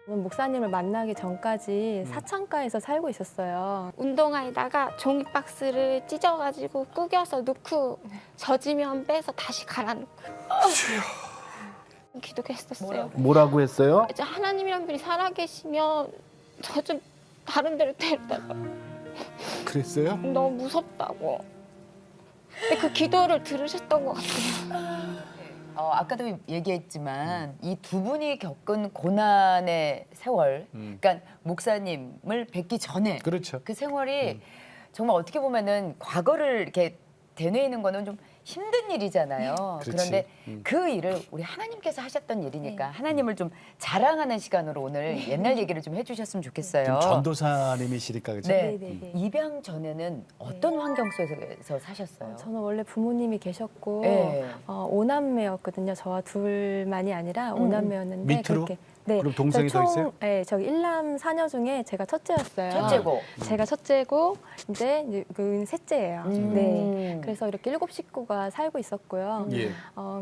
목사님을 만나기 전까지 사창가에서 살고 있었어요. 운동화에다가 종이 박스를 찢어가지고 구겨서 넣고 젖으면 빼서 다시 갈아넣고 기도했었어요. 뭐라고 했어요? 이제 하나님이란 분이 살아계시면 저 좀 다른 데로 데려다가 그랬어요? 너무 무섭다고. 근데 그 기도를 들으셨던 것 같아요. 아까도 얘기했지만 이 두 분이 겪은 고난의 세월, 그러니까 목사님을 뵙기 전에 그렇죠. 그 세월이 정말 어떻게 보면은 과거를 이렇게 되뇌이는 거는 좀 힘든 일이잖아요. 그렇지. 그런데 그 일을 우리 하나님께서 하셨던 일이니까 하나님을 좀 자랑하는 시간으로 오늘 옛날 얘기를 좀 해주셨으면 좋겠어요. 좀 전도사님이시니까 그죠? 네. 네네네. 입양 전에는 어떤 환경 속에서 사셨어요? 저는 원래 부모님이 계셨고 네. 오남매였거든요. 저와 둘만이 아니라 오남매였는데 밑으로? 그렇게 네. 그럼 동생이 더 있어요? 네, 저기 일남 사녀 중에 제가 첫째였어요. 첫째고. 제가 첫째고 이제 그 셋째예요. 네. 그래서 이렇게 7 식구가 살고 있었고요. 예.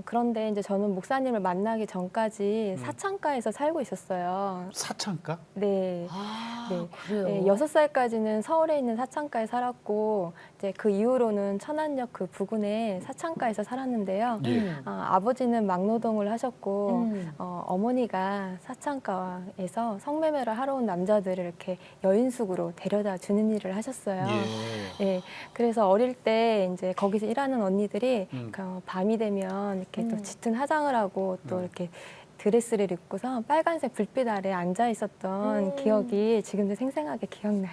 그런데 이제 저는 목사님을 만나기 전까지 사창가에서 살고 있었어요. 사창가? 네. 아, 네. 그래요? 네, 6살까지는 서울에 있는 사창가에 살았고 이제 그 이후로는 천안역 그 부근에 사창가에서 살았는데요. 예. 아버지는 막노동을 하셨고 어머니가 사창가에서 성매매를 하러 온 남자들을 이렇게 여인숙으로 데려다 주는 일을 하셨어요. 예. 예, 그래서 어릴 때 이제 거기서 일하는 언니들이 음. 밤이 되면 이렇게 또 짙은 화장을 하고 또 이렇게 드레스를 입고서 빨간색 불빛 아래 앉아 있었던 기억이 지금도 생생하게 기억나요.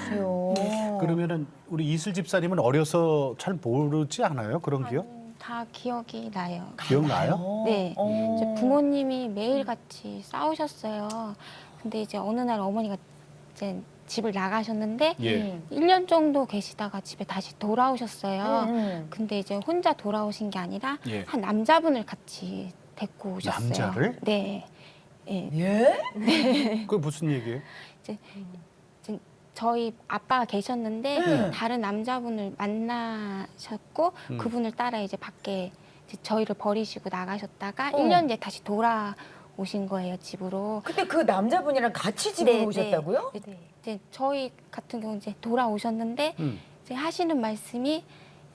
그래요. 그러면은 우리 이슬 집사님은 어려서 잘 모르지 않아요? 그런 기억? 다 기억이 나요. 기억나요? 네. 어. 이제 부모님이 매일같이 싸우셨어요. 근데 이제 어느 날 어머니가 이제 집을 나가셨는데 예. 1년 정도 계시다가 집에 다시 돌아오셨어요. 음. 근데 이제 혼자 돌아오신 게 아니라 예. 한 남자분을 같이 데리고 오셨어요. 남자를? 네. 예. 예? 그게 무슨 얘기예요? 이제 저희 아빠가 계셨는데 다른 남자분을 만나셨고 그분을 따라 이제 밖에 이제 저희를 버리시고 나가셨다가 1년 뒤에 다시 돌아오신 거예요, 집으로. 근데 그 남자분이랑 같이 집에 네, 오셨다고요? 네. 이제 저희 같은 경우 이제 돌아오셨는데 이제 하시는 말씀이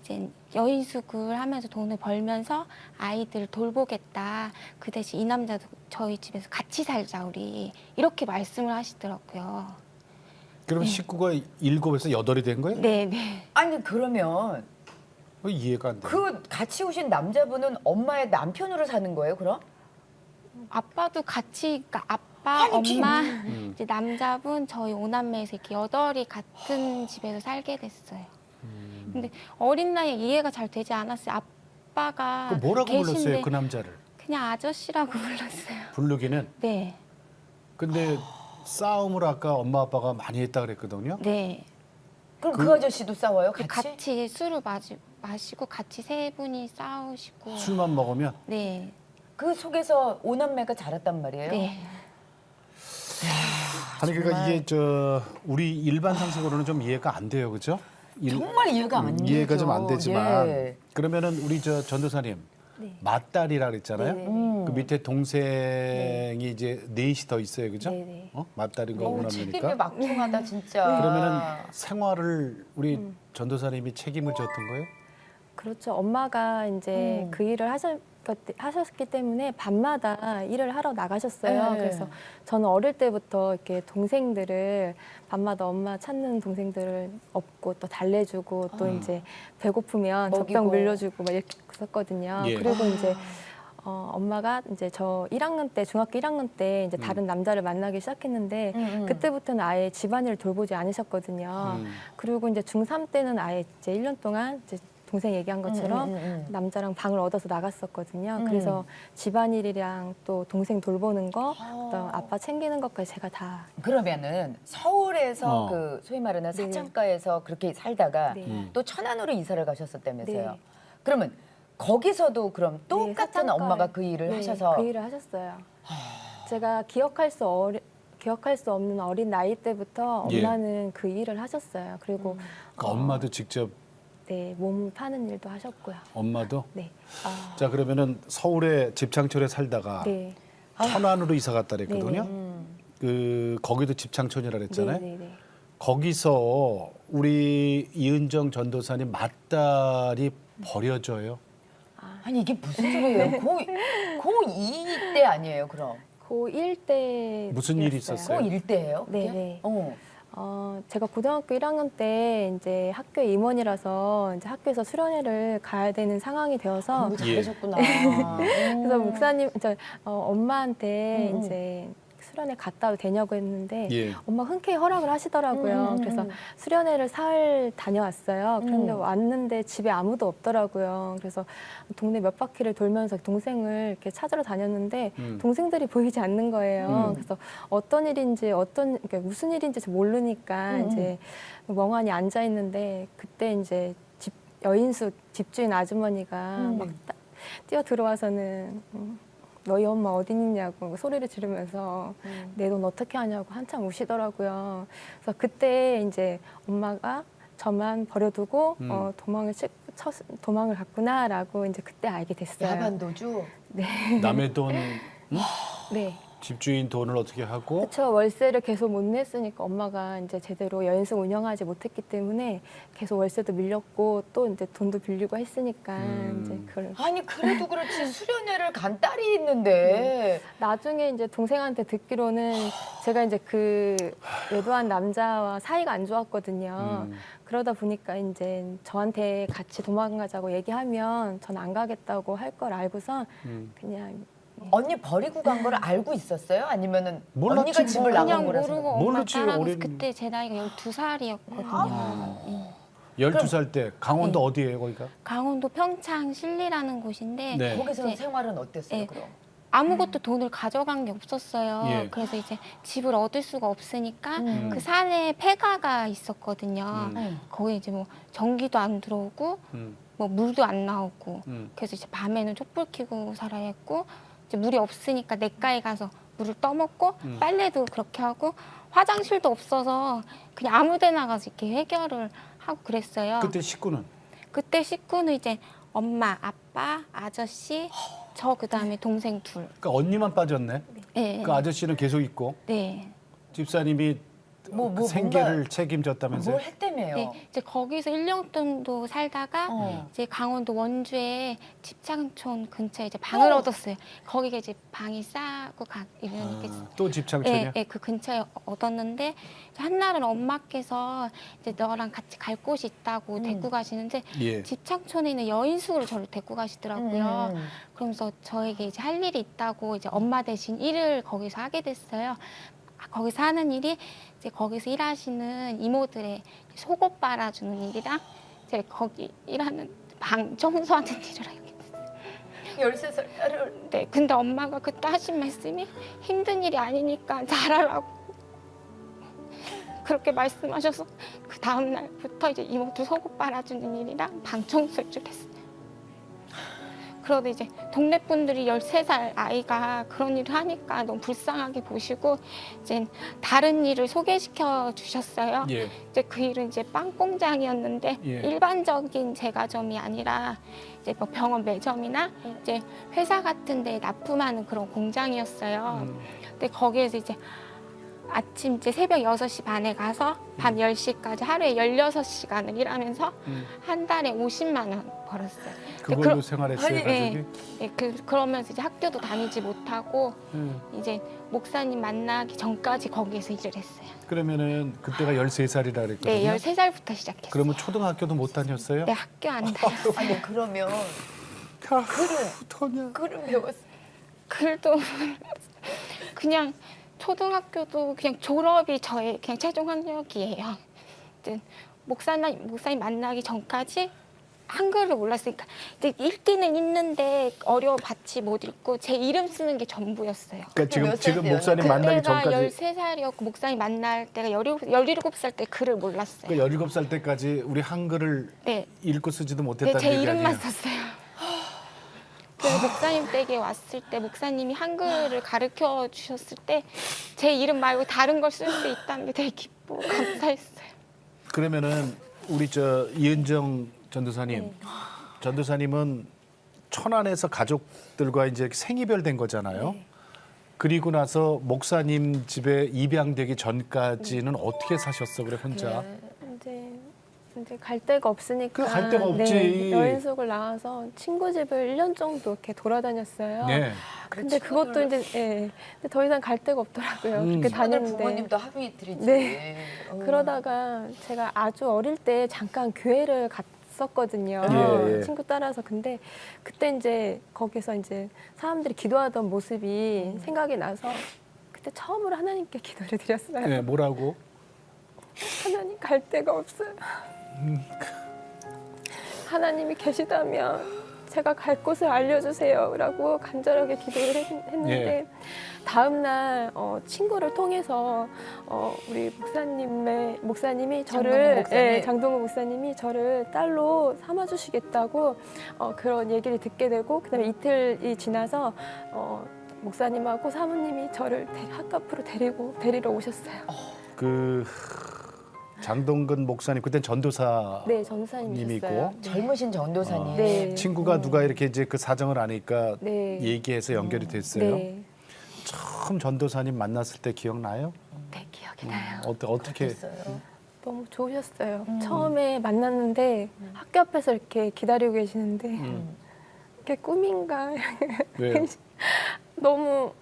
이제 여인숙을 하면서 돈을 벌면서 아이들 돌보겠다. 그 대신 이 남자도 저희 집에서 같이 살자 우리 이렇게 말씀을 하시더라고요. 그러면 식구가 7에서 8이 된 거예요? 네, 네. 아니 그러면 이해가 안 돼. 그 같이 오신 남자분은 엄마의 남편으로 사는 거예요, 그럼? 아빠도 같이 그러니까 아빠, 아니지. 엄마, 이제 남자분 저희 5남매에서 이렇게 8이 같은 집에서 살게 됐어요. 근데 어린 나이에 이해가 잘 되지 않았어요. 아빠가 그 뭐라고 계신데 불렀어요, 그 남자를? 그냥 아저씨라고 불렀어요. 부르기는. 네, 근데 싸움을 아까 엄마 아빠가 많이 했다 그랬거든요. 네. 그럼 그 아저씨도 싸워요, 같이? 같이 술을 마시고 같이 세 분이 싸우시고. 술만 먹으면 네, 그 속에서 오남매가 자랐단 말이에요? 네. 아니 그러니까 이게 우리 일반 상식으로는 좀 이해가 안 돼요, 그죠? 정말 이해가 안 되죠. 이해가 좀 안 되지만 예. 그러면은 우리 전도사님 네. 맏딸이라 그랬잖아요. 네네. 그 밑에 동생이 이제 4이 더 있어요, 그죠? 네네. 맏딸인 거 어우, 책임이 오남매니까. 막중하다, 진짜. 그러면은 생활을 우리 전도사님이 책임을 졌던 거예요? 그렇죠. 엄마가 이제 그 일을 하셨기 때문에 밤마다 일을 하러 나가셨어요. 네. 그래서 저는 어릴 때부터 이렇게 동생들을 밤마다 엄마 찾는 동생들을 업고 또 달래주고 또 이제 배고프면 먹이고. 젖병 물려주고 막 이렇게 했었거든요. 예. 그리고 이제 엄마가 이제 저 1학년 때 중학교 1학년 때 이제 다른 남자를 만나기 시작했는데 그때부터는 아예 집안일을 돌보지 않으셨거든요. 그리고 이제 중3 때는 아예 이제 1년 동안 이제 동생 얘기한 것처럼 남자랑 방을 얻어서 나갔었거든요. 그래서 집안일이랑 또 동생 돌보는 거, 또 아빠 챙기는 것까지 제가 다. 그러면은 서울에서 어. 그 소위 말하는 네. 사창가에서 그렇게 살다가 네. 또 천안으로 이사를 가셨었다면서요. 네. 그러면 거기서도 그럼 똑같은 사창가에. 엄마가 그 일을 네, 하셔서 그 일을 하셨어요. 제가 기억할 수 없는 어린 나이 때부터 예. 엄마는 그 일을 하셨어요. 그리고 그러니까 엄마도 직접 네, 몸 파는 일도 하셨고요. 엄마도 네. 자 그러면은 서울에 집창철에 살다가 네. 천안으로 이사 갔다 그랬거든요. 네네. 그 거기도 집창촌이라 그랬잖아요. 네네네. 거기서 우리 이은정 전도사님 맏딸이 버려져요. 아니 이게 무슨 소리예요? 고2 때 아니에요, 그럼? 고1 때 무슨 일이 있었어요? 고1 때예요? 그게? 네네. 제가 고등학교 1학년 때 이제 학교 임원이라서 이제 학교에서 수련회를 가야 되는 상황이 되어서 공부 잘하셨구나. 그래서 목사님, 엄마한테 음. 이제 수련회 갔다 와도 되냐고 했는데 예. 엄마가 흔쾌히 허락을 하시더라고요. 그래서 수련회를 사흘 다녀왔어요. 그런데 왔는데 집에 아무도 없더라고요. 그래서 동네 몇 바퀴를 돌면서 동생을 이렇게 찾으러 다녔는데 동생들이 보이지 않는 거예요. 그래서 어떤 일인지 그러니까 무슨 일인지 모르니까 이제 멍하니 앉아 있는데 그때 이제 여인숙 집주인 아주머니가 막 뛰어 들어와서는 너희 엄마 어디 있냐고 소리를 지르면서 내 돈 어떻게 하냐고 한참 우시더라고요. 그래서 그때 이제 엄마가 저만 버려두고 도망을 갔구나라고 이제 그때 알게 됐어요. 야반도주? 남의 돈, 네. 집주인 돈을 어떻게 하고 그렇죠. 월세를 계속 못 냈으니까 엄마가 이제 제대로 여인숙 운영하지 못했기 때문에 계속 월세도 밀렸고 또 이제 돈도 빌리고 했으니까 이제 그걸 아니 그래도 그렇지 수련회를 간 딸이 있는데 나중에 이제 동생한테 듣기로는 제가 이제 그 외도한 남자와 사이가 안 좋았거든요. 그러다 보니까 이제 저한테 같이 도망가자고 얘기하면 전 안 가겠다고 할 걸 알고서 그냥 언니 버리고 간 걸 알고 있었어요? 아니면은 몰랐지, 언니가 집을 뭐. 나간 그냥 거라서? 모르고 엄마 모르지, 따라가서 어린- 그때 제 나이가 12살이었거든요. 12살 때 강원도 어디예요, 거기가? 강원도 평창 신리라는 곳인데 네. 거기서 네. 생활은 어땠어요? 네. 그럼? 아무것도 돈을 가져간 게 없었어요. 예. 그래서 이제 집을 얻을 수가 없으니까 음. 그 산에 폐가가 있었거든요. 음. 거기 이제 뭐 전기도 안 들어오고 음. 뭐 물도 안 나오고 음. 그래서 이제 밤에는 촛불 켜고 살아야 했고 이제 물이 없으니까 냇가에 가서 물을 떠먹고 빨래도 그렇게 하고 화장실도 없어서 그냥 아무 데나 가서 이렇게 해결을 하고 그랬어요. 그때 식구는 그때 식구는 이제 엄마, 아빠, 아저씨, 저 그다음에 동생 둘. 그러니까 언니만 빠졌네. 네. 그 아저씨는 계속 있고 네. 집사님이 뭐 생계를 뭔가 책임졌다면서요? 뭘 했다며요? 네, 이제 거기서 1년 정도 살다가 이제 강원도 원주에 집창촌 근처에 이제 방을 얻었어요. 거기가 이제 방이 싸고 이러니까 또 집창촌이야? 예, 예, 그 근처에 얻었는데 한날은 엄마께서 이제 너랑 같이 갈 곳이 있다고 데리고 가시는데 예. 집창촌에 있는 여인숙으로 저를 데리고 가시더라고요. 음. 그러면서 저에게 이제 할 일이 있다고 이제 엄마 대신 일을 거기서 하게 됐어요. 거기서 하는 일이 이제 거기서 일하시는 이모들의 속옷 빨아주는 일이랑 이제 거기 일하는 방 청소하는 일을 하게 됐어요. 13살 딸을 네, 근데 엄마가 그때 하신 말씀이 힘든 일이 아니니까 잘하라고 그렇게 말씀하셔서 그 다음 날부터 이제 이모들 속옷 빨아주는 일이랑 방 청소를 했어요. 그러다 이제 동네 분들이 13살 아이가 그런 일을 하니까 너무 불쌍하게 보시고 이제 다른 일을 소개시켜 주셨어요. 예. 이제 그 일은 이제 빵 공장이었는데 예. 일반적인 제과점이 아니라 이제 뭐 병원 매점이나 이제 회사 같은 데 납품하는 그런 공장이었어요. 근데 거기에서 이제 아침 이제 새벽 6시 반에 가서 밤 10시까지 하루에 16시간을 일하면서 한 달에 50만 원 벌었어요. 그걸로 생활했어요, 가족이? 네, 그러면서 이제 학교도 다니지 못하고 음. 이제 목사님 만나기 전까지 거기에서 일을 했어요. 그러면은 그때가 13살이라 그랬거든요. 네, 13살부터 시작했어요. 그러면 초등학교도 못 다녔어요? 네, 학교 안 다녔어요. 아니 그러면 글은 배웠어. 글도 그냥 초등학교도 그냥 졸업이 저의 그냥 최종 학력이에요. 이제 목사님 만나기 전까지 한글을 몰랐으니까 이제 읽기는 있는데 어려워봤지 못 읽고 제 이름 쓰는 게 전부였어요. 그러니까 몇 지금 살이에요? 목사님 만나기 그때가 전까지 13살이었고 목사님 만날 때가 17살 때 글을 몰랐어요. 그러니까 17살 때까지 우리 한글을 네, 읽고 쓰지도 네, 못했다는 제 얘기 이름만 아니에요? 썼어요. 그래서 목사님 댁에 왔을 때 목사님이 한글을 가르쳐 주셨을 때 제 이름 말고 다른 걸 쓸 수 있다는 게 되게 기쁘고 감사했어요. 그러면은 우리 저 이은정 전도사님, 네. 전도사님은 천안에서 가족들과 이제 생이별 된 거잖아요. 네. 그리고 나서 목사님 집에 입양되기 전까지는 어떻게 사셨어? 그래 혼자. 이제 갈 데가 없으니까 갈 데가 없지. 여인숙을 나와서 친구 집을 1년 정도 이렇게 돌아다녔어요. 네. 근데 그것도 이제 근데 더 이상 갈 데가 없더라고요. 그렇게 친구들 다녔는데. 부모님도 하루 이틀이지. 네. 그러다가 제가 아주 어릴 때 잠깐 교회를 갔었거든요. 예, 예. 친구 따라서. 근데 그때 이제 거기서 이제 사람들이 기도하던 모습이 생각이 나서 그때 처음으로 하나님께 기도를 드렸어요. 네, 뭐라고? 하나님 갈 데가 없어요. 하나님이 계시다면 제가 갈 곳을 알려주세요라고 간절하게 기도를 했는데 예. 다음 날 친구를 통해서 우리 목사님이 저를 목사님. 장동근 목사님이 저를 딸로 삼아주시겠다고 그런 얘기를 듣게 되고 그다음에 이틀이 지나서 목사님하고 사모님이 저를 학교 앞으로 데리러 오셨어요. 그 장동근 목사님 그땐 전도사 네, 전사님이셨어요. 님이고 젊으신 전도사님. 네. 친구가 누가 이렇게 이제 그 사정을 아니까 네. 얘기해서 연결이 됐어요. 네. 처음 전도사님 만났을 때 기억나요? 네, 기억이 나요. 어떻게? 됐어요. 너무 좋으셨어요. 처음에 만났는데 학교 앞에서 이렇게 기다리고 계시는데 이게 꿈인가? 왜요? 너무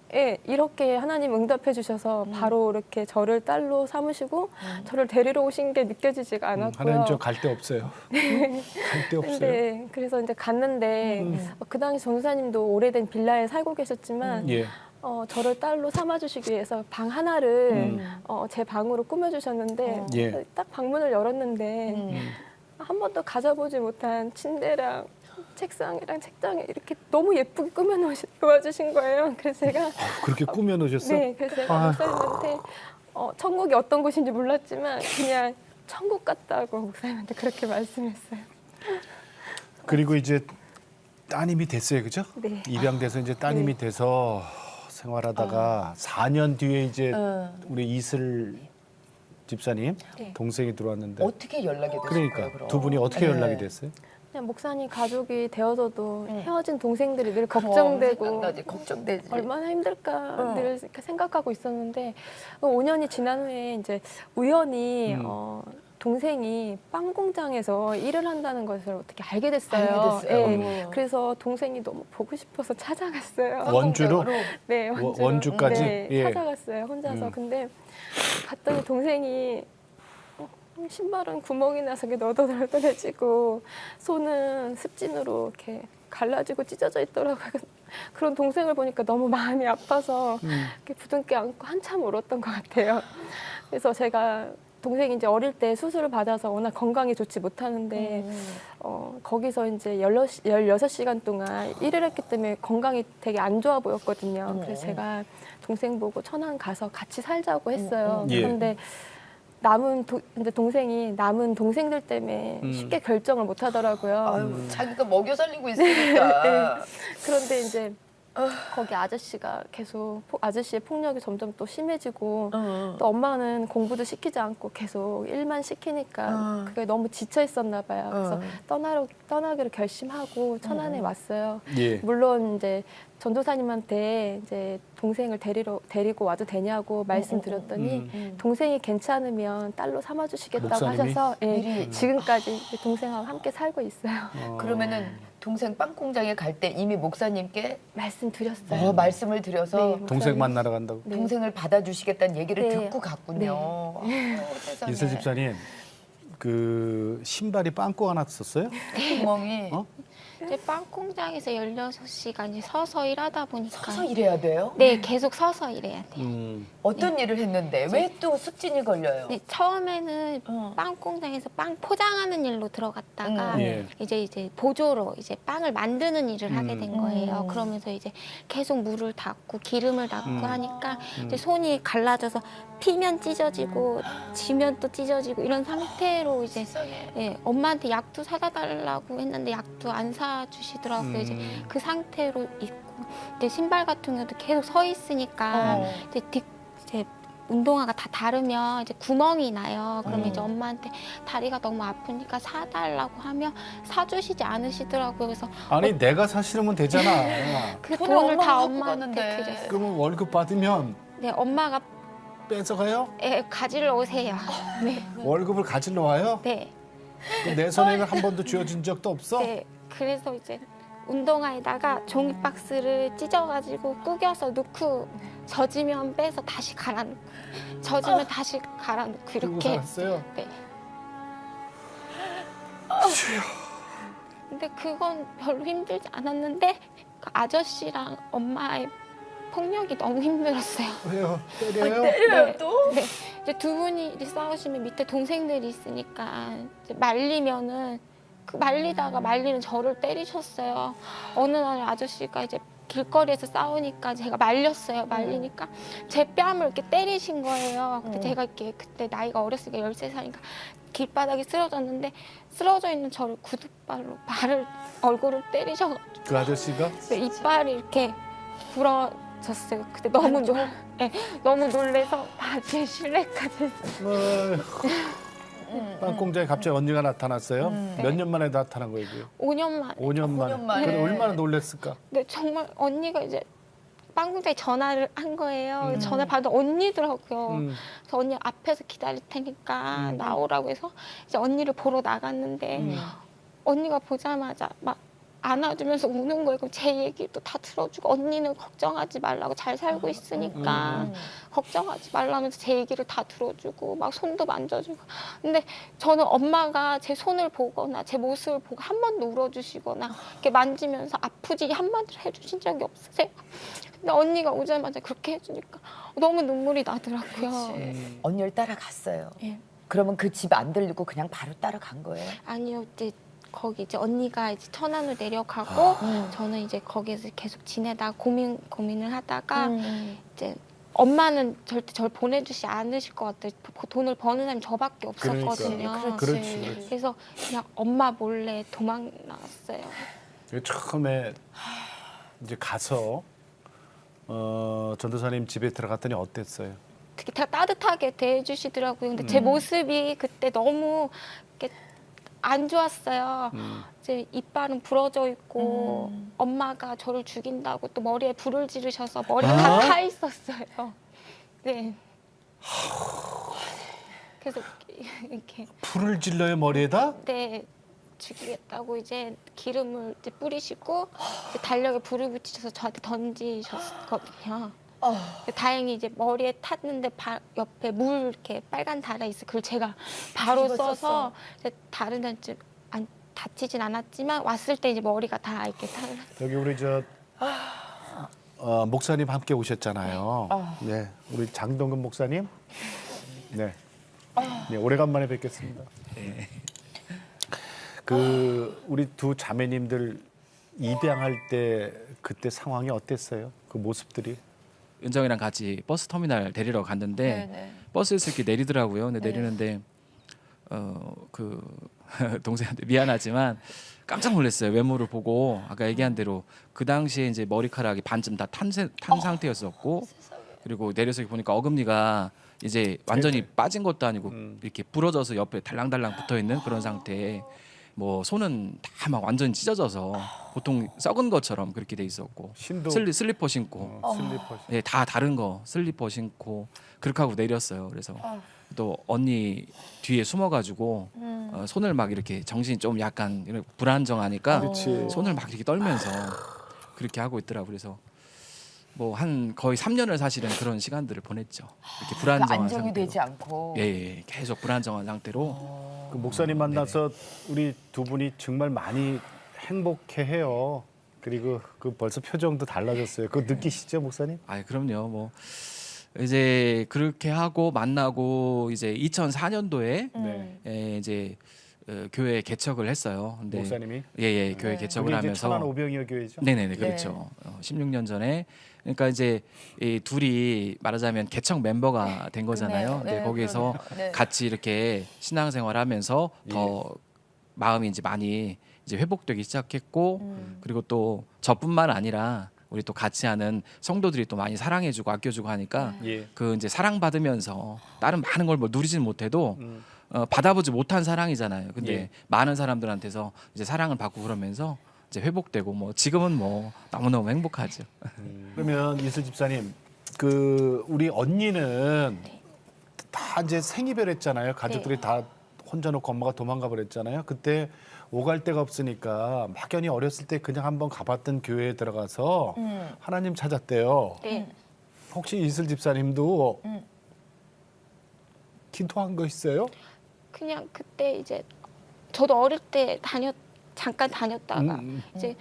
이렇게 하나님 응답해 주셔서 바로 이렇게 저를 딸로 삼으시고 저를 데리러 오신 게 느껴지지가 않았고요. 하나님 저 갈 데 없어요. 갈 데 없어요. 근데 그래서 이제 갔는데 그 당시 전도사님도 오래된 빌라에 살고 계셨지만 예. 저를 딸로 삼아주시기 위해서 방 하나를 제 방으로 꾸며주셨는데 예. 딱 방문을 열었는데 한 번도 가져보지 못한 침대랑 책상이랑 책장에 이렇게 너무 예쁘게 꾸며주신 거예요. 그래서 제가 그렇게 꾸며 놓으셨어? 네, 그래서 제가 목사님한테 천국이 어떤 곳인지 몰랐지만 그냥 천국 같다고 목사님한테 그렇게 말씀했어요. 그리고 이제 따님이 됐어요, 그죠? 네. 입양돼서 이제 따님이 돼서 생활하다가 4년 뒤에 이제 우리 이슬 집사님 네. 동생이 들어왔는데 어떻게 연락이 됐어요? 그러니까 두 분이 어떻게 연락이 됐어요? 그냥 목사님 가족이 되어서도 헤어진 동생들이 늘 걱정되고 생각나지, 걱정되지. 얼마나 힘들까 늘 이렇게 생각하고 있었는데 5년이 지난 후에 이제 우연히 동생이 빵 공장에서 일을 한다는 것을 어떻게 알게 됐어요. 알게 됐어요. 네. 그래서 동생이 너무 보고 싶어서 찾아갔어요. 원주로? 네, 원주로. 원주까지? 네, 예. 찾아갔어요. 혼자서. 근데 갔더니 동생이 신발은 구멍이 나서 너덜너덜해지고 손은 습진으로 이렇게 갈라지고 찢어져 있더라고요. 그런 동생을 보니까 너무 마음이 아파서 이렇게 부둥켜 안고 한참 울었던 것 같아요. 그래서 제가 동생이 이제 어릴 때 수술을 받아서 워낙 건강이 좋지 못하는데 거기서 이제 16시간 동안 일을 했기 때문에 건강이 되게 안 좋아 보였거든요. 그래서 제가 동생 보고 천안 가서 같이 살자고 했어요. 예. 그런데 이제 동생이 남은 동생들 때문에 쉽게 결정을 못 하더라고요. 아유, 자기가 먹여 살리고 있으니까. 네. 그런데 이제 거기 아저씨가 계속 아저씨의 폭력이 점점 또 심해지고 또 엄마는 공부도 시키지 않고 계속 일만 시키니까 그게 너무 지쳐 있었나 봐요. 그래서 떠나기로 결심하고 천안에 왔어요. 예. 물론 이제 전도사님한테 이제 동생을 데리고 와도 되냐고 말씀드렸더니 동생이 괜찮으면 딸로 삼아주시겠다고 목사님이? 하셔서 예, 미리. 지금까지 동생하고 함께 살고 있어요. 그러면은 동생 빵 공장에 갈 때 이미 목사님께 말씀드렸어요. 말씀을 드려서 네. 동생 만나러 간다고? 네. 동생을 받아주시겠다는 얘기를 네. 듣고 갔군요. 세상에. 이슬 집사님 그 신발이 빵꾸가 났었어요? 구멍이 이제 빵 공장에서 16시간 서서 일하다 보니까 서서 일해야 돼요? 네, 계속 서서 일해야 돼요. 어떤 일을 했는데 왜 또 습진이 걸려요? 네, 처음에는 빵 공장에서 빵 포장하는 일로 들어갔다가 예. 이제 보조로 이제 빵을 만드는 일을 하게 된 거예요. 그러면서 이제 계속 물을 닦고 기름을 닦고 하니까 이제 손이 갈라져서 피면 찢어지고 지면 또 찢어지고 이런 상태로 이제 예, 엄마한테 약도 사다 달라고 했는데 약도 안 사주시더라고요. 이제 그 상태로 있고 이제 신발 같은 경우도 계속 서 있으니까 이제 운동화가 다 다르면 이제 구멍이 나요. 그러면 이제 음. 엄마한테 다리가 너무 아프니까 사달라고 하면 사주시지 않으시더라고요. 그래서 아니 내가 사 신으면 되잖아. 그 돈을 돈을 다 갖고 엄마한테 가는데. 드렸어요. 그러면 월급 받으면 네, 엄마가 뺏어가요? 가지러 오세요. 네, 월급을 가지러 와요? 네, 그럼 내 손에는 한 번도 쥐어진 적도 없어? 네. 그래서 이제 운동화에다가 종이 박스를 찢어가지고 구겨서 넣고 젖으면 빼서 다시 갈아놓고 젖으면 다시 갈아놓고 그러고 이렇게. 살았어요? 네. 근데 그건 별로 힘들지 않았는데 그 아저씨랑 엄마의 폭력이 너무 힘들었어요. 왜요? 때려요? 네. 네. 이제 두 분이 이제 싸우시면 밑에 동생들이 있으니까 이제 말리면은 그 말리다가 말리는 저를 때리셨어요. 어느 날 아저씨가 이제 길거리에서 싸우니까 제가 말렸어요. 말리니까 제 뺨을 이렇게 때리신 거예요. 근데 제가 이렇게 그때 나이가 어렸으니까 13살이니까 길바닥에 쓰러졌는데 쓰러져 있는 저를 구두발로 얼굴을 때리셔가지고 그 아저씨가? 이빨이 이렇게 부러졌어요. 그때 너무 너무 놀래서 바지에 실내까지 했어요. 빵공장에 갑자기 언니가 나타났어요? 몇 년 만에 나타난 거예요? 5년 만에. 5년 만에. 5년 만에. 그래 얼마나 놀랬을까? 근데 정말 언니가 이제 빵공장에 전화를 한 거예요. 전화 받은 언니더라고요. 그래서 언니 앞에서 기다릴 테니까 나오라고 해서 이제 언니를 보러 나갔는데 언니가 보자마자 막 안아주면서 우는 거예요. 그럼 제 얘기도 다 들어주고 언니는 걱정하지 말라고 잘 살고 있으니까 걱정하지 말라면서 제 얘기를 다 들어주고 막 손도 만져주고. 근데 저는 엄마가 제 손을 보거나 제 모습을 보고 한 번도 울어주시거나 이렇게 만지면서 아프지 한마디도 해주신 적이 없으세요. 근데 언니가 오자마자 그렇게 해주니까 너무 눈물이 나더라고요. 언니를 따라갔어요. 예. 그러면 그 집 안 들리고 그냥 바로 따라간 거예요? 아니요, 이제 거기 이제 언니가 이제 천안으로 내려가고 음. 저는 이제 거기에서 계속 지내다 고민을 하다가 이제 엄마는 절대 절 보내주지 않으실 것 같아요. 돈을 버는 사람이 저밖에 없었거든요. 그러니까. 그렇지. 그래서 그냥 엄마 몰래 도망 나왔어요. 처음에 이제 가서 전도사님 집에 들어갔더니 어땠어요? 되게 다 따뜻하게 대해주시더라고요. 근데 제 모습이 그때 너무 이렇게 안 좋았어요. 이제 이빨은 부러져 있고 엄마가 저를 죽인다고 또 머리에 불을 지르셔서 머리가 다 타 있었어요. 네. 그래서 이렇게 불을 질러요 머리에다? 네 죽이겠다고 이제 기름을 이제 뿌리시고 이제 달력에 불을 붙이셔서 저한테 던지셨거든요. 다행히 이제 머리에 탔는데 옆에 물 이렇게 빨간 달아 있어. 그걸 제가 바로 집어 써서 이제 다른 데는 좀 다치진 않았지만 왔을 때 이제 머리가 다 이렇게 탈락. 여기 우리 목사님 함께 오셨잖아요. 네, 우리 장동근 목사님. 네, 네 오래간만에 뵙겠습니다. 그 우리 두 자매님들 입양할 때 그때 상황이 어땠어요? 그 모습들이? 은정이랑 같이 버스 터미널 데리러 갔는데 버스에서 이렇게 내리더라고요. 근데 내리는데 그 동생한테 미안하지만 깜짝 놀랐어요. 외모를 보고 아까 얘기한 대로 그 당시에 이제 머리카락이 반쯤 다 탄 상태였었고 그리고 내려서 보니까 어금니가 이제 완전히 빠진 것도 아니고 이렇게 부러져서 옆에 달랑달랑 붙어 있는 그런 상태에 뭐 손은 다 막 완전 찢어져서 보통 썩은 것처럼 그렇게 돼 있었고 신도 슬리퍼 신고 슬리퍼. 예, 다 다른 거 슬리퍼 신고 그렇게 하고 내렸어요. 그래서 또 언니 뒤에 숨어가지고 손을 막 이렇게 정신이 좀 약간 이렇게 불안정하니까 그렇지. 손을 막 이렇게 떨면서 그렇게 하고 있더라고. 그래서 뭐 한 거의 3년을 사실은 그런 시간들을 보냈죠. 이렇게 불안정한 그러니까 안정이 상태로. 되지 않고. 예, 계속 불안정한 상태로. 그 목사님 만나서 우리 두 분이 정말 많이 행복해해요. 그리고 그 벌써 표정도 달라졌어요. 그거 느끼시죠, 목사님? 아, 그럼요. 뭐 이제 그렇게 하고 만나고 이제 2004년도에 네. 이제 교회 개척을 했어요. 근데 목사님이 예, 교회 개척을 그게 이제 하면서 천안 오병이어 교회죠? 네네네 그렇죠. 16년 전에 그러니까 이제 이 둘이 말하자면 개척 멤버가 된 거잖아요. 그러네요. 근데 거기에서 네. 같이 이렇게 신앙생활하면서 더 마음이 이제 많이 이제 회복되기 시작했고 그리고 또 저뿐만 아니라 우리 또 같이 하는 성도들이 또 많이 사랑해주고 아껴주고 하니까 예. 그 이제 사랑받으면서 다른 많은 걸 뭐 누리지는 못해도 받아보지 못한 사랑이잖아요. 근데 예. 많은 사람들한테서 이제 사랑을 받고 그러면서 이제 회복되고 뭐 지금은 뭐 너무너무 행복하죠. 그러면 이슬 집사님, 그 우리 언니는 다 이제 생이별 했잖아요. 가족들이 다 혼자 놓고 엄마가 도망가 버렸잖아요. 그때 오갈 데가 없으니까 막연히 어렸을 때 그냥 한번 가봤던 교회에 들어가서 하나님 찾았대요. 네. 혹시 이슬 집사님도 기도한 거 있어요? 그냥 그때 이제 저도 어릴 때 잠깐 다녔다가 이제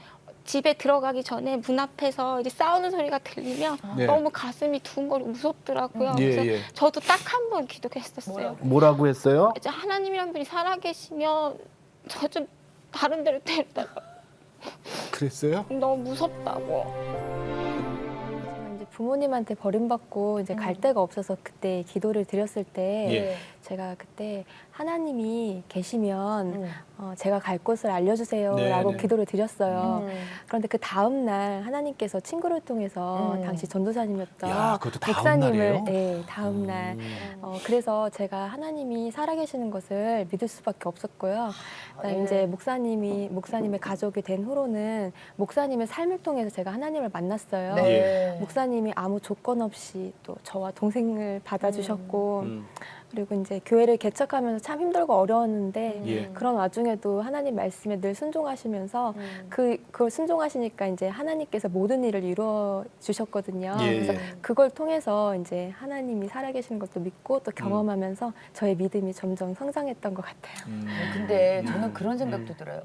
집에 들어가기 전에 문 앞에서 이제 싸우는 소리가 들리면 네. 너무 가슴이 두근거리고 무섭더라고요. 예, 그래서 예. 저도 딱 한 번 기도했었어요. 뭐라고 했어요? 이제 하나님이란 분이 살아계시면 저 좀 다른 데로 데려다가 그랬어요? 너무 무섭다고. 제가 이제 부모님한테 버림받고 이제 갈 데가 없어서 그때 기도를 드렸을 때 예. 제가 그때 하나님이 계시면 제가 갈 곳을 알려주세요라고 네, 네. 기도를 드렸어요. 그런데 그 다음 날 하나님께서 친구를 통해서 당시 전도사님이었던 야, 그것도 다음 날이에요? 네, 다음 날. 그래서 제가 하나님이 살아계시는 것을 믿을 수밖에 없었고요. 그다음에 이제 목사님의 가족이 된 후로는 목사님의 삶을 통해서 제가 하나님을 만났어요. 네. 목사님이 아무 조건 없이 또 저와 동생을 받아주셨고 그리고 이제 교회를 개척하면서 참 힘들고 어려웠는데 예. 그런 와중에도 하나님 말씀에 늘 순종하시면서 그걸 순종하시니까 이제 하나님께서 모든 일을 이루어 주셨거든요. 예, 그래서 예. 그걸 통해서 이제 하나님이 살아계시는 것도 믿고 또 경험하면서 저의 믿음이 점점 성장했던 것 같아요. 근데 저는 그런 생각도 들어요.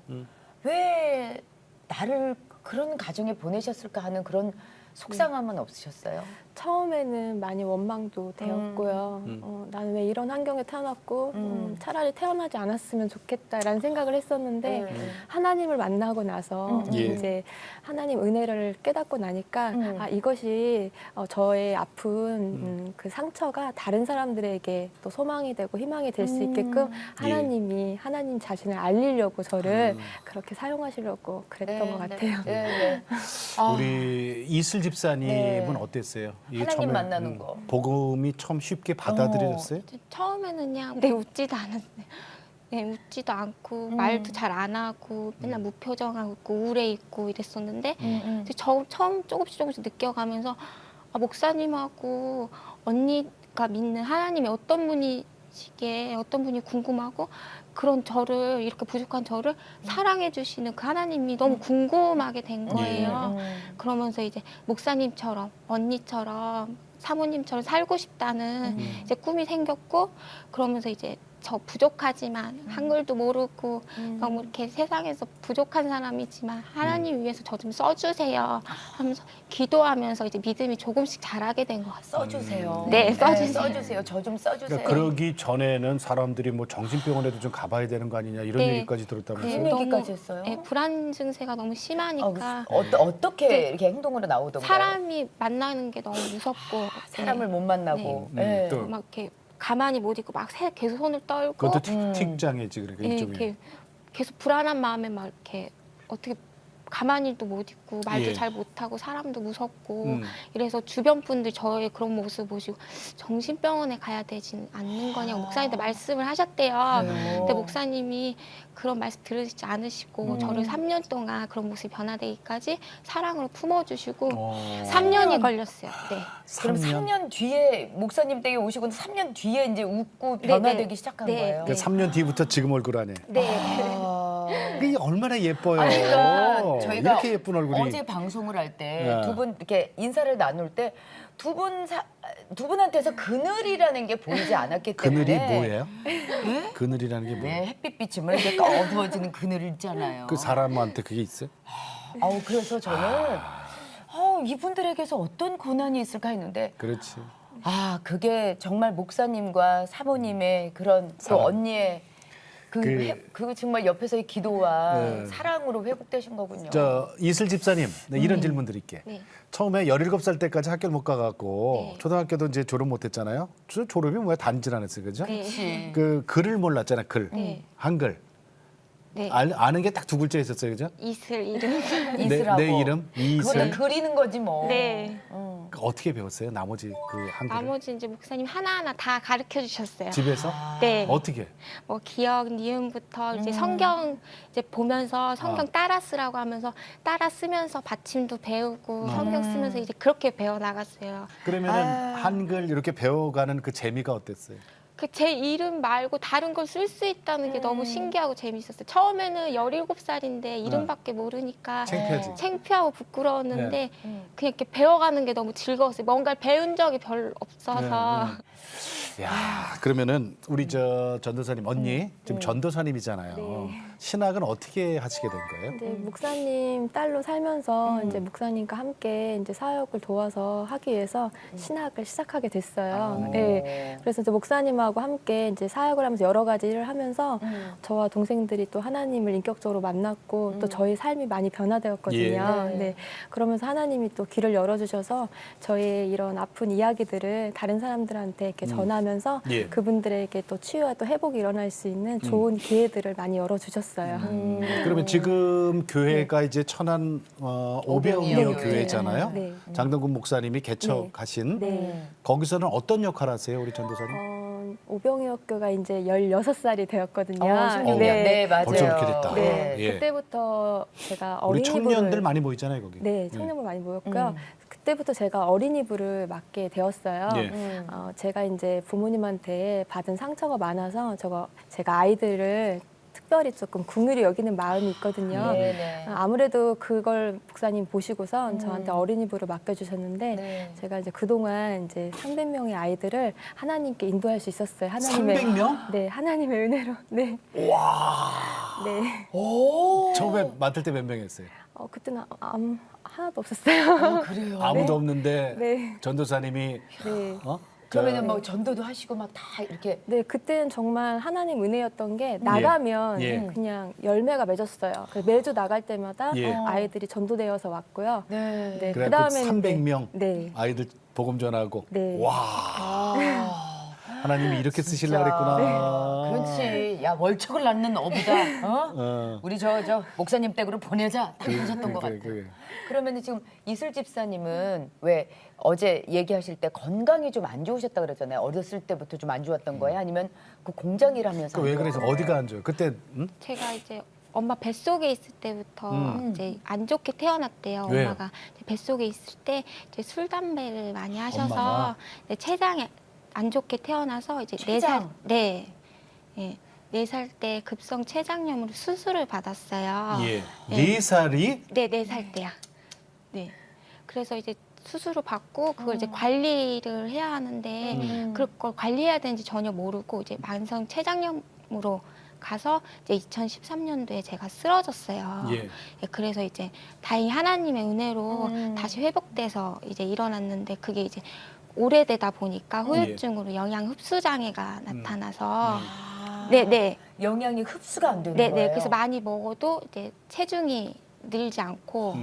왜 나를 그런 가정에 보내셨을까 하는 그런 속상함은 없으셨어요? 처음에는 많이 원망도 되었고요. 나는 왜 이런 환경에 태어났고 차라리 태어나지 않았으면 좋겠다라는 생각을 했었는데 하나님을 만나고 나서 예. 이제 하나님 은혜를 깨닫고 나니까 아, 이것이 저의 아픈 그 상처가 다른 사람들에게 또 소망이 되고 희망이 될 수 있게끔 하나님이 하나님 자신을 알리려고 저를 그렇게 사용하시려고 그랬던 것 같아요. 네. 우리 이슬 집사님은 네. 어땠어요? 이게 하나님 처음에, 만나는 거. 복음이 처음 쉽게 받아들여졌어요? 처음에는 그냥 웃지도 않았어요. 네, 웃지도 않고 말도 잘 안 하고 맨날 무표정하고 있고 우울해 있고 이랬었는데 이제 처음 조금씩 느껴가면서 아, 목사님하고 언니가 믿는 하나님이 어떤 분이시게 어떤 분이 궁금하고 그런 저를 이렇게 부족한 저를 사랑해 주시는 그 하나님이 너무 궁금하게 된 거예요. 그러면서 이제 목사님처럼 언니처럼 사모님처럼 살고 싶다는 이제 꿈이 생겼고 그러면서 이제 저 부족하지만 한글도 모르고 너무 이렇게 세상에서 부족한 사람이지만 하나님 위해서 저 좀 써주세요 하면서 기도하면서 이제 믿음이 조금씩 자라게 된 것 같아요. 써주세요. 네, 써주세요. 써주세요. 저 좀 써주세요. 그러니까 그러기 전에는 사람들이 뭐 정신병원에도 좀 가봐야 되는 거 아니냐 이런 네. 얘기까지 들었다면서요? 무슨 너무, 얘기까지 했어요? 네, 불안 증세가 너무 심하니까 어떻게 네. 이렇게 행동으로 나오던가요? 사람이 만나는 게 너무 무섭고 사람을 못 만나고. 네. 또 막 이렇게 가만히 못 있고 막 계속 손을 떨고 그것도 틱장애지 그러니까 예, 일종의. 이렇게 계속 불안한 마음에 막 이렇게 어떻게 가만히도 못 있고 말도 예. 잘 못하고 사람도 무섭고 이래서 주변 분들 저의 그런 모습 보시고 정신병원에 가야 되진 않는 거냐고 목사님한테 말씀을 하셨대요. 근데 목사님이 그런 말씀 들으시지 않으시고 저를 3년 동안 그런 모습이 변화되기까지 사랑으로 품어주시고 3년이 걸렸어요. 네. 그럼 3년 뒤에 목사님 댁에 오시고 3년 뒤에 이제 웃고 변화되기 시작한 네. 거예요. 그러니까 3년 뒤부터 지금 얼굴 안에. 네. 이게 얼마나 예뻐요. 그러니까 저희가 이렇게 예쁜 얼굴이. 어제 방송을 할 때 네. 두 분 이렇게 인사를 나눌 때 두 분한테서 그늘이라는 게 보이지 않았기 때문에 그늘이 뭐예요? 그늘이라는 게 뭐예요? 네, 햇빛 비치면 이렇게 어두워지는 그늘 있잖아요. 그 사람한테 그게 있어요? 그래서 저는 이분들에게서 어떤 고난이 있을까 했는데 그렇지. 그게 정말 목사님과 사모님의 그런 또 사랑. 언니의 그 정말 옆에서의 기도와 네. 사랑으로 회복되신 거군요. 저 이슬 집사님, 네, 이런 질문 드릴게. 네. 처음에 17살 때까지 학교를 못 가갖고 네. 초등학교도 이제 졸업 못했잖아요. 졸업이 뭐야? 단질 안 했어요, 그죠? 그렇지. 그 글을 몰랐잖아요, 글. 네. 한글. 네. 아는 게 딱 두 글자 있었어요, 그죠? 이슬 이름. 이슬하고. 내 이름 그거는 이슬. 그리는 거지 뭐. 네. 어떻게 배웠어요? 나머지 그 한글 나머지 이제 목사님 하나하나 다 가르쳐 주셨어요. 집에서 네. 어떻게? 뭐 기억, 니은부터 이제 성경 이제 보면서 성경 따라 쓰라고 하면서 따라 쓰면서 받침도 배우고 성경 쓰면서 이제 그렇게 배워 나갔어요. 그러면은 한글 이렇게 배워가는 그 재미가 어땠어요? 그 제 이름 말고 다른 걸 쓸 수 있다는 게 너무 신기하고 재밌었어요. 처음에는 17살인데 이름밖에 모르니까 창피하지. 창피하고 부끄러웠는데 그냥 이렇게 배워가는 게 너무 즐거웠어요. 뭔가를 배운 적이 별로 없어서. 야, 그러면은 우리 저 전도사님 언니 지금 전도사님이잖아요. 네. 신학은 어떻게 하시게 된 거예요? 이제 목사님 딸로 살면서 이제 목사님과 함께 이제 사역을 도와서 하기 위해서 신학을 시작하게 됐어요. 네. 그래서 이제 목사님하고 함께 이제 사역을 하면서 여러 가지 일을 하면서 저와 동생들이 또 하나님을 인격적으로 만났고 또 저희 삶이 많이 변화되었거든요. 예. 네. 그러면서 하나님이 또 길을 열어주셔서 저의 이런 아픈 이야기들을 다른 사람들한테 이렇게 전하면서 예. 그분들에게 또 치유와 또 회복이 일어날 수 있는 좋은 기회들을 많이 열어주셨어요. 그러면 지금 교회가 이제 천안 오병이어 네. 교회잖아요. 네. 장동근 목사님이 개척하신 네. 거기서는 어떤 역할 하세요, 우리 전도사님? 오병이어교가 이제 16살이 되었거든요. 16년. 네, 맞아요. 벌써 그렇게 됐다. 네, 예. 그때부터 제가 우리 어린이부를 청년들 많이 모이잖아요, 거기. 네, 청년부 많이 모였고요. 그때부터 제가 어린이부를 맡게 되었어요. 예. 제가 이제 부모님한테 받은 상처가 많아서 제가 아이들을 특별히 조금 긍휼히 여기는 마음이 있거든요. 네네. 아무래도 그걸 목사님 보시고선 저한테 어린이부를 맡겨주셨는데 네. 제가 이제 그동안 이제 300명의 아이들을 하나님께 인도할 수 있었어요. 하나님의 300명? 네, 하나님의 은혜로. 네. 와. 네. 오. 처음에 맡을 때 몇 명이었어요? 그때는 하나도 없었어요. 그래요. 아무도 없는데 네. 전도사님이 네. 그러면은 뭐 전도도 하시고 막 다 이렇게. 네, 그때는 정말 하나님 은혜였던 게 나가면 예. 그냥 열매가 맺었어요. 그래서 매주 나갈 때마다 예. 아이들이 전도되어서 왔고요. 네. 네, 그래 그다음에는 300명 네. 아이들 복음 전하고 네. 와. 아. 하나님이 이렇게 쓰시려 진짜. 그랬구나. 그렇지. 야, 월척을 낳는 어부다. 어. 우리 저 목사님 댁으로 보내자. 딱 하셨던 것 같아요. 그래. 그러면 지금 이슬 집사님은 왜 어제 얘기하실 때 건강이 좀 안 좋으셨다 그랬잖아요. 어렸을 때부터 좀 안 좋았던 거예요? 아니면 그 공장 일하면서? 왜 안 그래서 좋았던 어디가 안 좋아요? 그때 제가 이제 엄마 뱃속에 있을 때부터 이제 안 좋게 태어났대요. 왜요? 엄마가 이제 뱃속에 있을 때 이제 술 담배를 많이 하셔서 엄마가? 이제 췌장에 안 좋게 태어나서 이제 췌장? 4살 네. 예. 4살 때 급성 췌장염으로 수술을 받았어요. 예. 네. 4살이 네, 4살 때야. 네. 그래서 이제 수술을 받고 그걸 이제 관리를 해야 하는데 그걸 관리해야 되는지 전혀 모르고 이제 만성 췌장염으로 가서 이제 2013년도에 제가 쓰러졌어요. 예. 예, 그래서 이제 다행히 하나님의 은혜로 다시 회복돼서 이제 일어났는데 그게 이제 오래되다 보니까 후유증으로 영양 흡수 장애가 나타나서 네. 영양이 흡수가 안 되는 네, 거예요? 네. 그래서 많이 먹어도 이제 체중이 늘지 않고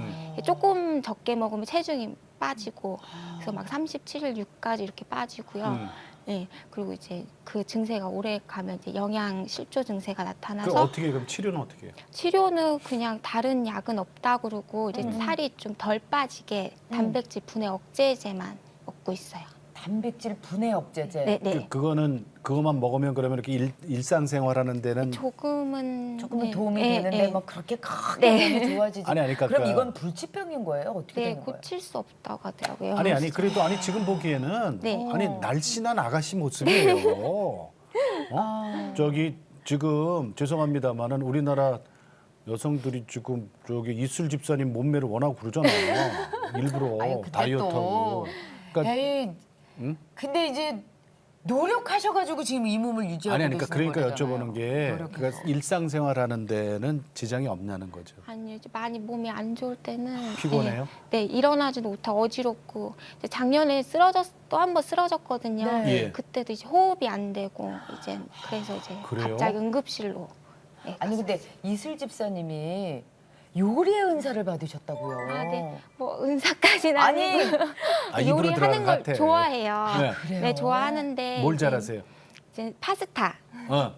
조금 적게 먹으면 체중이 빠지고 그래서 막 37일 6까지 이렇게 빠지고요. 네. 그리고 이제 그 증세가 오래 가면 이제 영양 실조 증세가 그 나타나서 어떻게 그럼 치료는 어떻게 해요? 치료는 그냥 다른 약은 없다 그러고 이제 살이 좀 덜 빠지게 단백질 분해 억제제만 먹고 있어요. 단백질 분해 억제제. 네, 네. 그것만 먹으면 그러면 이렇게 일상생활하는 데는 조금은 도움이 네, 되는데 네. 뭐 그렇게 크게 네. 몸이 좋아지지. 아니, 그러니까 그럼 이건 불치병인 거예요? 어떻게 네, 되는 거예요? 고칠 수 없다고 하더라고요. 아니 그래도 지금 보기에는 네. 아니 날씬한 아가씨 모습이에요. 저기 지금 죄송합니다만은 우리나라 여성들이 지금 저기 이슬 집사님 몸매를 원하고 그러잖아요. 일부러 아유, 근데 다이어트하고. 그러니까 에이, 근데 이제 노력하셔가지고 지금 이 몸을 유지하고 그러니까 계시는 거잖아요. 여쭤보는 게 노력해서. 그러니까 일상생활하는 데는 지장이 없냐는 거죠. 아니요, 이제 많이 몸이 안 좋을 때는 피곤해요? 네, 일어나지도 못하고 어지럽고 이제 작년에 또 한 번 쓰러졌거든요. 네. 예. 그때도 이제 호흡이 안 되고 이제 그래서 이제 그래요? 갑자기 응급실로. 네, 아니 근데 이슬 집사님이 요리의 은사를 받으셨다고요. 네. 뭐 은사까지는 아니, 아니고 입으로 요리하는 들어가는 걸 것 같아. 좋아해요. 네. 그래요? 네, 좋아하는데 뭘 이제 잘하세요? 이제 파스타.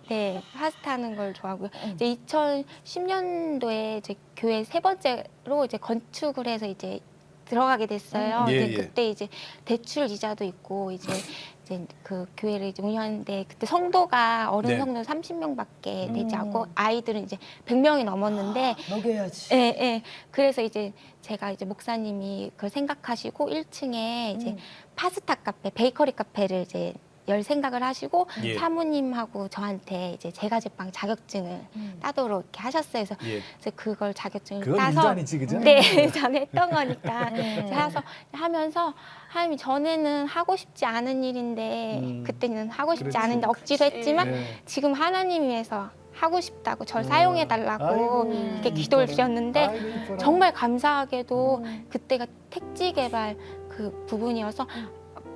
네, 파스타 하는 걸 좋아하고요. 이제 2010년도에 이제 교회 세 번째로 이제 건축을 해서 이제 들어가게 됐어요. 예, 근데 예. 그때 이제 대출 이자도 있고 이제 그 교회를 이제 운영하는데 그때 성도가 어른 네. 성도 30명밖에 되지 않고 아이들은 이제 100명이 넘었는데 먹여야지. 예, 예. 그래서 이제 제가 이제 목사님이 그걸 생각하시고 1층에 이제 파스타 카페, 베이커리 카페를 이제 열 생각을 하시고 예. 사모님하고 저한테 이제 제과제빵 자격증을 따도록 이렇게 하셨어요. 그래서, 예. 그래서 그걸 자격증을 그건 따서 일도 아니지, 그죠? 네, 전에 했던 거니까 해서 하면서 하나님 전에는 하고 싶지 않은 일인데 그때는 하고 싶지 그렇지. 않은데 억지로 했지만 네. 지금 하나님 위해서 하고 싶다고 저를 사용해 달라고 아이고, 이렇게 기도를 이뻐라. 드렸는데 아이고, 이뻐라. 정말 감사하게도 그때가 택지 개발 그 부분이어서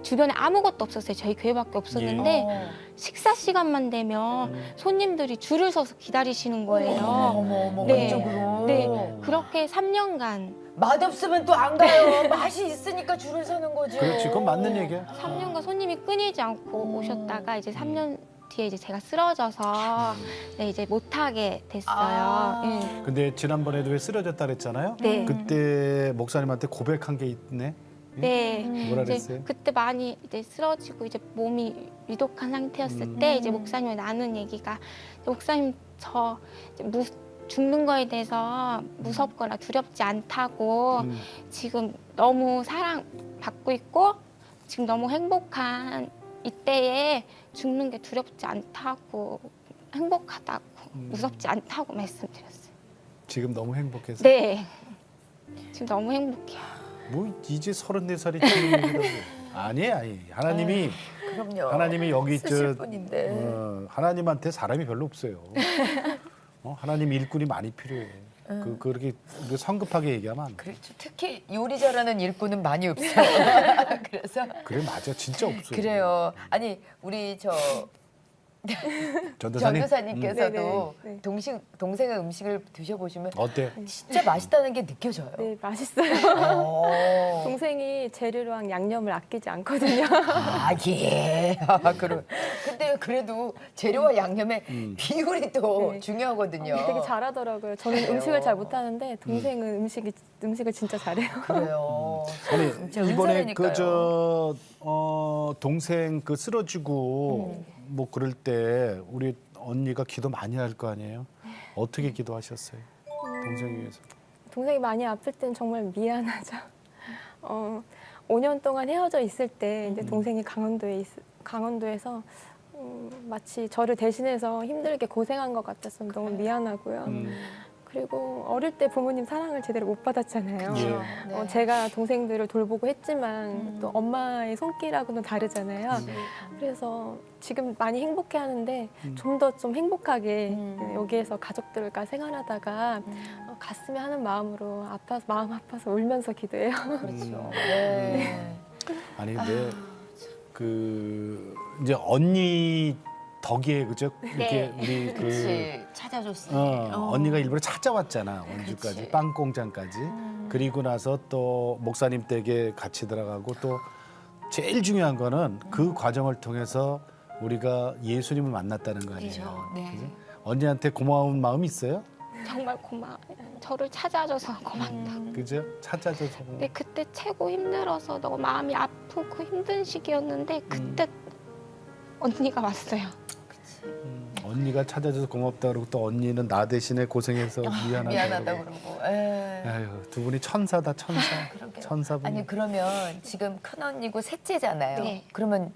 주변에 아무것도 없었어요. 저희 교회밖에 없었는데 식사 시간만 되면 손님들이 줄을 서서 기다리시는 거예요. 어머, 네. 그쪽으로. 네, 그렇게 3년간 맛없으면 또 안 가요. 맛이 있으니까 줄을 서는 거죠. 그렇지, 그건 맞는 얘기야. 3년간 손님이 끊이지 않고 오셨다가 이제 3년 뒤에 이제 제가 쓰러져서 네, 이제 못하게 됐어요. 예. 근데 지난번에도 왜 쓰러졌다 그랬잖아요. 네. 그때 목사님한테 고백한 게 있네. 네. 뭐라 이제 그랬어요? 그때 많이 이제 쓰러지고 이제 몸이 위독한 상태였을 때 이제 목사님이 나눈 얘기가 목사님 저 이제 죽는 거에 대해서 무섭거나 두렵지 않다고 지금 너무 사랑받고 있고 지금 너무 행복한 이때에 죽는 게 두렵지 않다고 행복하다고 무섭지 않다고 말씀드렸어요. 지금 너무 행복해서. 네. 지금 너무 행복해요. 뭐 이제 34살이 되는 아니에요, 아니. 하나님이 그럼요. 하나님이 여기 쓰실 분인데. 하나님한테 사람이 별로 없어요. 하나님 일꾼이 많이 필요해. 그렇게 성급하게 얘기하면 안 돼. 그렇죠. 특히 요리 잘하는 일꾼은 많이 없어요. 그래서 그래 맞아, 진짜 없어요. 그래요. 아니 우리 전도사님 전도사님께서도 네, 네, 네. 동생의 음식을 드셔보시면 어때? 진짜 맛있다는 게 느껴져요. 네, 맛있어요. 어. 동생이 재료랑 양념을 아끼지 않거든요. 아 예. 근데 그래도 재료와 양념의 비율이 또 네. 중요하거든요. 되게 잘하더라고요. 저는 그래요. 음식을 잘 못하는데 동생은 음식을 진짜 잘해요. 그래요. 아니 진짜 이번에 은사라니까요. 동생 쓰러지고 뭐 그럴 때 우리 언니가 기도 많이 할 거 아니에요? 어떻게 기도하셨어요? 동생 위해서. 동생이 많이 아플 땐 정말 미안하죠. 5년 동안 헤어져 있을 때 이제 동생이 강원도에서 마치 저를 대신해서 힘들게 고생한 것 같아서 너무 미안하고요. 그리고 어릴 때 부모님 사랑을 제대로 못 받았잖아요. 예. 네. 제가 동생들을 돌보고 했지만 또 엄마의 손길하고는 다르잖아요. 그래서 지금 많이 행복해하는데 좀 더 좀 행복하게 여기에서 가족들과 생활하다가 갔으면 하는 마음으로 마음 아파서 울면서 기도해요. 그렇죠. 네. 아니 근데 이제 언니 덕에 그죠? 이렇게 우리 그렇지. 찾아줬으니. 언니가 일부러 찾아왔잖아 원주까지 그치. 빵 공장까지. 그리고 나서 또 목사님 댁에 같이 들어가고 또 제일 중요한 거는 그 과정을 통해서 우리가 예수님을 만났다는 거 아니에요? 그렇죠. 네. 그죠? 언니한테 고마운 마음 있어요? 정말 고마워요. 저를 찾아줘서 고맙다. 그죠? 찾아줘서. 근데 그때 최고 힘들어서 너무 마음이 아프고 힘든 시기였는데 그때 언니가 왔어요. 언니가 찾아줘서 고맙다 그러고 또 언니는 나 대신에 고생해서 미안하다 그러고. 그러고. 에. 아유, 두 분이 천사다 천사. 그러게요. 천사분. 아니 그러면 지금 큰 언니고 셋째잖아요. 네. 그러면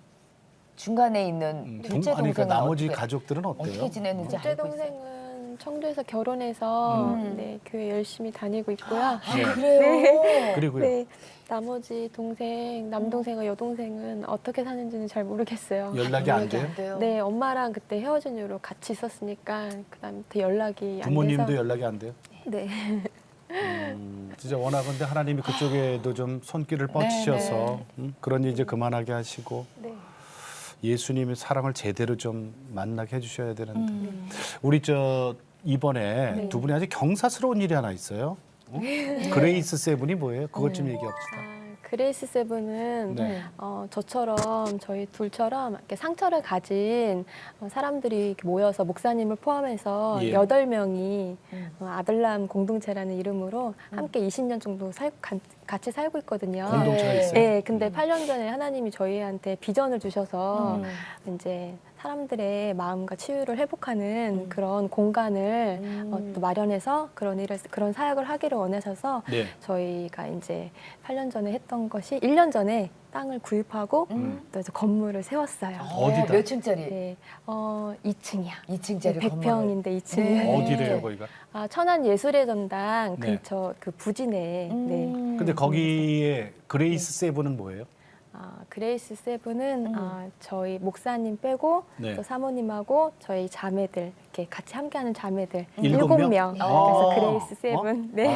중간에 있는 둘째 아니, 동생은 그러니까 나머지 어떻게, 가족들은 어때요? 어떻게 지내는지 둘째 알고 있어요. 동생은 청도에서 결혼해서 네, 교회 열심히 다니고 있고요. 아, 그래요? 그리고요. 네, 나머지 남동생과 여동생은 어떻게 사는지는 잘 모르겠어요. 연락이 안 돼요? 돼요? 네, 엄마랑 그때 헤어진 이후로 같이 있었으니까 그다음부터 연락이 안 부모님도 돼서 연락이 안 돼요? 네. 진짜 워낙 근데 하나님이 그쪽에도 좀 손길을 뻗치셔서 그런 일 이제 그만하게 하시고 네. 예수님의 사랑을 제대로 좀 만나게 해주셔야 되는데 우리 이번에 네. 두 분이 아주 경사스러운 일이 하나 있어요. 그레이스 세븐이 뭐예요? 그것 좀 얘기합시다. 그레이스 세븐은 네. 저처럼 저희 둘처럼 이렇게 상처를 가진 사람들이 이렇게 모여서 목사님을 포함해서 예. 8명이 아들람 공동체라는 이름으로 함께 20년 정도 같이 살고 있거든요. 공동체가 있어요? 네, 근데 8년 전에 하나님이 저희한테 비전을 주셔서 이제 사람들의 마음과 치유를 회복하는 그런 공간을 또 마련해서 그런 사역을 하기를 원하셔서 네. 저희가 이제 8년 전에 했던 것이 1년 전에 땅을 구입하고 또 이제 건물을 세웠어요. 어디다? 몇 층짜리? 네, 2층이야. 2층짜리 100평인데 2층. 네. 어디래요, 거기가? 천안 예술의 전당 네. 근처 그 부진에. 네. 근데 거기에 그레이스 세븐은 뭐예요? 그레이스 세븐은 저희 목사님 빼고 네. 또 사모님하고 저희 자매들 이렇게 같이 함께하는 자매들 일곱 명? 7명. 아. 그래서 그레이스 세븐. 네.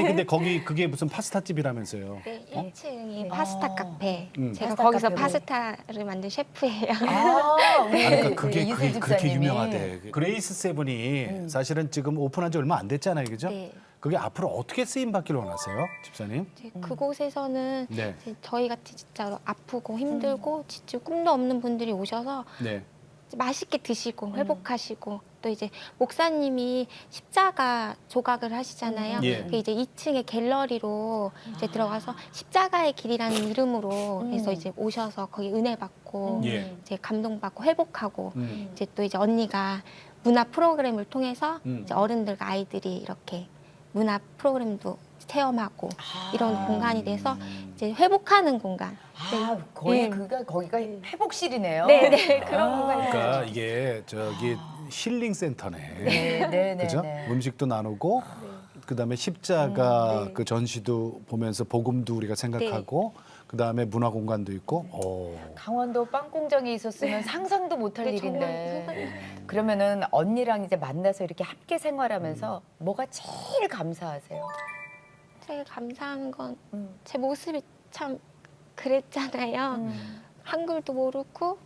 근데 거기 그게 무슨 파스타 집이라면서요? 네, 1층이 파스타 카페. 제가 파스타 거기서 카페로. 파스타를 만든 셰프예요. 우리 그러니까 그게 이슬 그렇게 집사님이. 유명하대. 그레이스 세븐이 사실은 지금 오픈한 지 얼마 안 됐잖아요, 그죠? 네. 그게 앞으로 어떻게 쓰임 받기를 원하세요, 집사님? 이제 그곳에서는 네. 이제 저희 같이 진짜로 아프고 힘들고 진짜 꿈도 없는 분들이 오셔서 네. 맛있게 드시고 회복하시고 또 이제 목사님이 십자가 조각을 하시잖아요. 예. 그 이제 2층에 갤러리로 이제 들어가서 십자가의 길이라는 이름으로 해서 이제 오셔서 거기 은혜 받고 예. 이제 감동받고 회복하고 이제 또 이제 언니가 문화 프로그램을 통해서 이제 어른들과 아이들이 이렇게 문화 프로그램도 체험하고 이런 공간이 돼서 이제 회복하는 공간. 거의 네. 거기가 회복실이네요. 네네 그런 공간. 그러니까 이게 저기 힐링 센터네. 네. 그죠? 음식도 나누고 그다음에 십자가 그 전시도 보면서 복음도 우리가 생각하고 그다음에 문화 공간도 있고. 강원도 빵 공장에 있었으면 상상도 못할 네, 정말 일인데. 그러면은 언니랑 이제 만나서 이렇게 함께 생활하면서 뭐가 제일 감사하세요? 제일 감사한 건 제 모습이 참 그랬잖아요. 한글도 모르고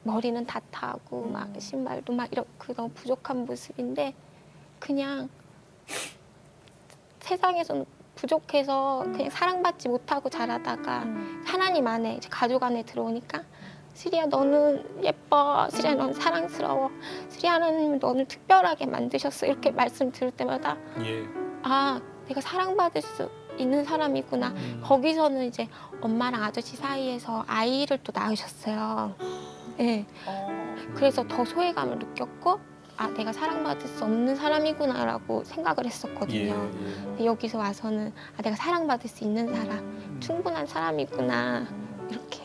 머리는 다 타고 막 신발도 막 이렇게 너무 부족한 모습인데 그냥 세상에서는 부족해서 그냥 사랑받지 못하고 자라다가 하나님 안에 이제 가족 안에 들어오니까 스리야 너는 예뻐, 스리야 너는 사랑스러워, 스리야 하나님 너는 특별하게 만드셨어 이렇게 말씀 들을 때마다 예. 아 내가 사랑받을 수 있는 사람이구나. 거기서는 이제 엄마랑 아저씨 사이에서 아이를 또 낳으셨어요. 네. 그래서 더 소외감을 느꼈고 아 내가 사랑받을 수 없는 사람이구나라고 생각을 했었거든요. 근데 여기서 와서는 아 내가 사랑받을 수 있는 사람, 충분한 사람이구나 이렇게.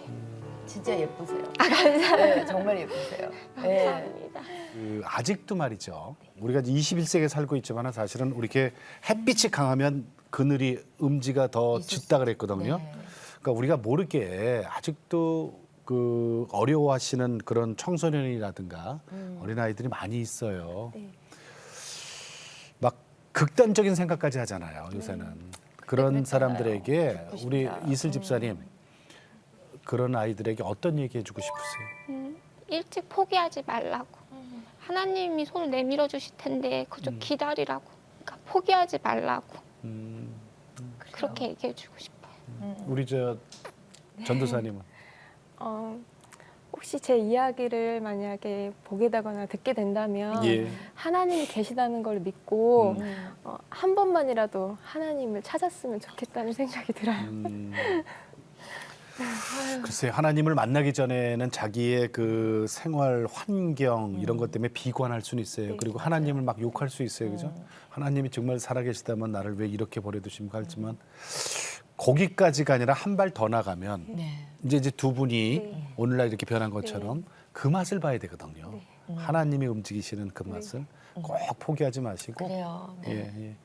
진짜 예쁘세요. 감사합니다. 네, 정말 예쁘세요. 네. 감사합니다. 아직도 말이죠. 우리가 21세기에 살고 있지만 사실은 우리 이렇게 햇빛이 강하면 그늘이 음지가 더 짙다 그랬거든요. 네. 그러니까 우리가 모르게 아직도 그 어려워하시는 그런 청소년이라든가 어린아이들이 많이 있어요. 네. 막 극단적인 생각까지 하잖아요, 요새는. 그런 사람들에게 우리 이슬 집사님 그런 아이들에게 어떤 얘기 해주고 싶으세요? 일찍 포기하지 말라고. 하나님이 손을 내밀어 주실 텐데 그저 기다리라고. 그러니까 포기하지 말라고. 그렇게 얘기해 주고 싶어요. 우리 저 전도사님은? 혹시 제 이야기를 만약에 보게 되거나 듣게 된다면 예. 하나님이 계시다는 걸 믿고 한 번만이라도 하나님을 찾았으면 좋겠다는 생각이 들어요. 글쎄 하나님을 만나기 전에는 자기의 그 생활 환경 이런 것 때문에 비관할 수는 있어요. 그리고 하나님을 막 욕할 수 있어요, 그죠? 하나님이 정말 살아계시다면 나를 왜 이렇게 버려두십니까? 하지만 거기까지가 아니라 한 발 더 나가면 이제 두 분이 오늘날 이렇게 변한 것처럼 그 맛을 봐야 되거든요. 하나님이 움직이시는 그 맛을 꼭 포기하지 마시고. 그래요. 네. 예, 예.